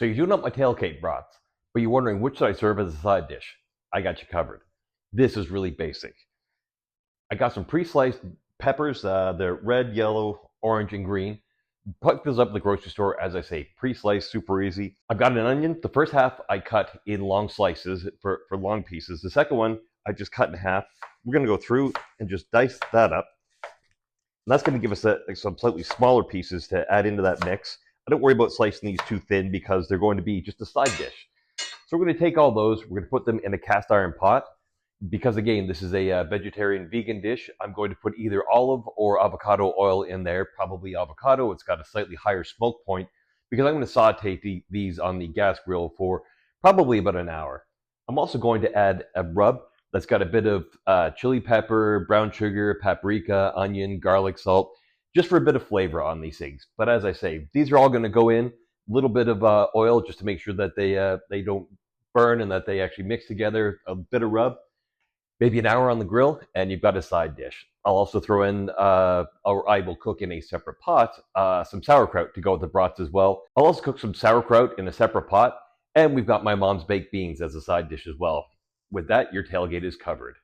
So you're doing up my tailgate brats, but you're wondering which should I serve as a side dish. I got you covered. This is really basic. I got some pre-sliced peppers, they're red, yellow, orange, and green. Pick those up at the grocery store, as I say, pre-sliced, super easy. I've got an onion. The first half I cut in long slices for long pieces. The second one I just cut in half. We're gonna go through and just dice that up. And that's gonna give us some slightly smaller pieces to add into that mix. I don't worry about slicing these too thin because they're going to be just a side dish. So we're gonna take all those, we're gonna put them in a cast iron pot. Because again, this is a vegetarian vegan dish, I'm going to put either olive or avocado oil in there, probably avocado. It's got a slightly higher smoke point because I'm going to saute these on the gas grill for probably about an hour. I'm also going to add a rub that's got a bit of chili pepper, brown sugar, paprika, onion, garlic salt, just for a bit of flavor on these things. But as I say, these are all going to go in, a little bit of oil just to make sure that they don't burn and that they actually mix together, a bit of rub. Maybe an hour on the grill, and you've got a side dish. I'll also throw in, or I will cook in a separate pot, some sauerkraut to go with the brats as well. I'll also cook some sauerkraut in a separate pot, and we've got my mom's baked beans as a side dish as well. With that, your tailgate is covered.